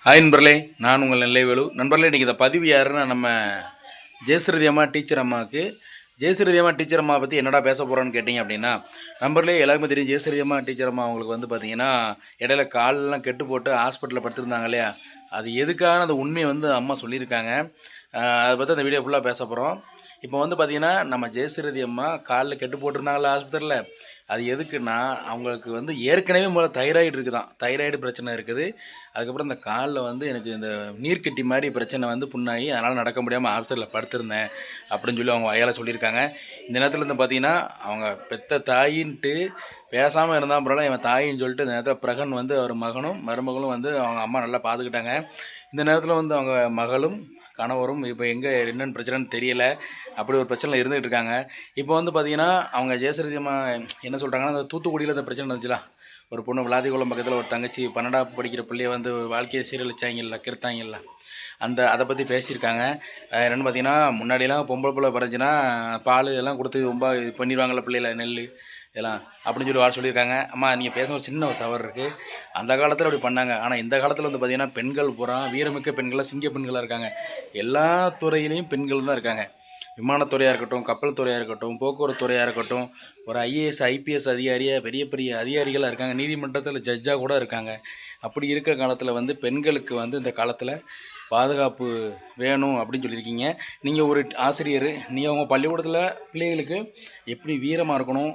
Hi நண்பர்களே, நான் உங்கள் நெல்லைவேலு. நண்பர்களே, இன்றைக்கி இந்த பதிவு யாருன்னா நம்ம ஜெயஸ்ருதி அம்மா டீச்சர் அம்மாவுக்கு. ஜெயஸ்ருதி அம்மா டீச்சர் அம்மா பற்றி என்னடா பேச போகிறோன்னு கேட்டிங்க அப்படின்னா, நண்பர்களே எல்லாருக்குமே தெரியும். ஜெயஸ்ருதி அம்மா டீச்சர் அம்மா அவங்களுக்கு வந்து பார்த்திங்கன்னா இடையில காலெலாம் கெட்டு போட்டு ஹாஸ்பிட்டலில் படுத்துருந்தாங்க இல்லையா, அது எதுக்கான அந்த உண்மையை வந்து அம்மா சொல்லியிருக்காங்க. அதை பற்றி அந்த வீடியோ ஃபுல்லாக பேச போகிறோம். இப்போ வந்து பார்த்திங்கன்னா நம்ம ஜெயஸ்ருதி அம்மா காலில் கெட்டு போட்டிருந்தாங்களா ஆஸ்பத்திரியில், அது எதுக்குன்னா அவங்களுக்கு வந்து ஏற்கனவே முதல்ல தைராய்டு இருக்குதான், தைராய்டு பிரச்சனை இருக்குது. அதுக்கப்புறம் இந்த காலில் வந்து எனக்கு இந்த நீர்க்கட்டி மாதிரி பிரச்சனை வந்து புண்ணாகி அதனால் நடக்க முடியாமல் ஹாஸ்பிட்டலில் படுத்திருந்தேன் அப்படின்னு சொல்லி அவங்க வயலில் சொல்லியிருக்காங்க. இந்த நேரத்தில் இருந்து பார்த்திங்கன்னா அவங்க பெத்த தாயின்ட்டு பேசாமல் இருந்தால் பரவாயில்ல, என் தாயின்னு சொல்லிட்டு இந்த நேரத்தில் பிரகன் வந்து அவர் மகனும் மருமகளும் வந்து அவங்க அம்மா நல்லா பார்த்துக்கிட்டாங்க. இந்த நேரத்தில் வந்து அவங்க மகளும் கணவரும் இப்போ எங்கே என்னென்னு பிரச்சனைன்னு தெரியலை, அப்படி ஒரு பிரச்சனை இருந்துகிட்டு இருக்காங்க. இப்போ வந்து பார்த்திங்கன்னா அவங்க ஜெயஸ்ருதி அம்மா என்ன சொல்கிறாங்கன்னா, அந்த தூத்துக்குடியில் இந்த பிரச்சனை இருந்துச்சுல, ஒரு பொண்ணு விளாதிகுளம் பக்கத்தில் ஒரு தங்கச்சி 12ஆம் படிக்கிற பிள்ளைய வந்து வாழ்க்கையை சீரழிச்சாங்கல்ல, கெடுத்தாங்கல்ல, அதை பற்றி பேசியிருக்காங்க. என்னென்னு பார்த்திங்கன்னா, முன்னாடியெல்லாம் பொம்பளை பிள்ளை பிறந்துச்சுன்னா பால் எல்லாம் கொடுத்து ரொம்ப இது பண்ணிடுவாங்கள்ல பிள்ளைகளை, நெல் இதெல்லாம் அப்படின்னு சொல்லி சொல்லியிருக்காங்க. அம்மா நீங்கள் பேச ஒரு சின்ன ஒரு தவறு இருக்குது. அந்த காலத்தில் அப்படி பண்ணாங்க. ஆனால் இந்த காலத்தில் வந்து பார்த்திங்கன்னா பெண்கள் பூரா வீரமிக்க பெண்களாக சிங்க பெண்களாக இருக்காங்க. எல்லா துறையிலையும் பெண்கள் தான் இருக்காங்க. விமானத்துறையாக இருக்கட்டும், கப்பல் துறையாக இருக்கட்டும், போக்குவரத்து துறையாக இருக்கட்டும், ஒரு ஐஏஎஸ் ஐபிஎஸ் அதிகாரியாக பெரிய பெரிய அதிகாரிகளாக இருக்காங்க. நீதிமன்றத்தில் ஜட்ஜாக கூட இருக்காங்க. அப்படி இருக்க காலத்தில் வந்து பெண்களுக்கு வந்து இந்த காலத்தில் பாதுகாப்பு வேணும் அப்படின்னு சொல்லியிருக்கீங்க. நீங்கள் ஒரு ஆசிரியர், நீங்கள் உங்கள் பள்ளிக்கூடத்தில் பிள்ளைகளுக்கு எப்படி வீரமாக இருக்கணும்,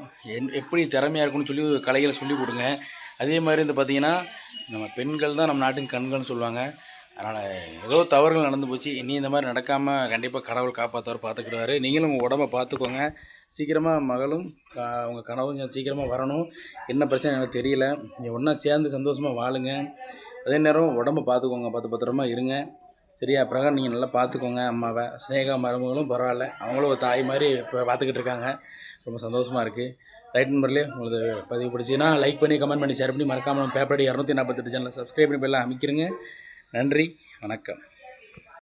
எப்படி திறமையாக இருக்கணும்னு சொல்லி கலைகளை சொல்லிக் கொடுங்க. அதே மாதிரி வந்து பார்த்திங்கன்னா நம்ம பெண்கள் தான் நம்ம நாட்டின் கண்கள்னு சொல்லுவாங்க. அதனால் ஏதோ தவறுகள் நடந்து போச்சு, இனி இந்த மாதிரி நடக்காமல் கண்டிப்பாக கடவுள் காப்பாற்றுவார், பார்த்துக்கிடுவார். நீங்களும் உங்கள் உடம்பை பார்த்துக்கோங்க. சீக்கிரமாக மகளும் அவங்க கனவும் சீக்கிரமாக வரணும். என்ன பிரச்சனை எனக்கு தெரியல. நீங்கள் ஒன்றா சேர்ந்து சந்தோஷமாக வாழுங்க. அதே நேரம் உடம்பை பார்த்துக்கோங்க, பத்திரமா இருங்க. சரியா? பிரகாரம் நீங்கள் நல்லா பார்த்துக்கோங்க அம்மாவை. ஸ்னேகா மருமகளும் பரவாயில்ல, அவங்களும் ஒரு தாய் மாதிரி இப்போ பார்த்துக்கிட்டு இருக்காங்க. ரொம்ப சந்தோஷமாக இருக்குது. ரைட் நம்பர்லேயே உங்களுக்கு பதிவு பிடிச்சின்னா லைக் பண்ணி, கமெண்ட் பண்ணி, ஷேர் பண்ணி, மறக்காமல் பேப்பர் 248 சேனலை சப்ஸ்கிரைப் பண்ணி போயெல்லாம் அமைக்கிறங்க. நன்றி, வணக்கம்.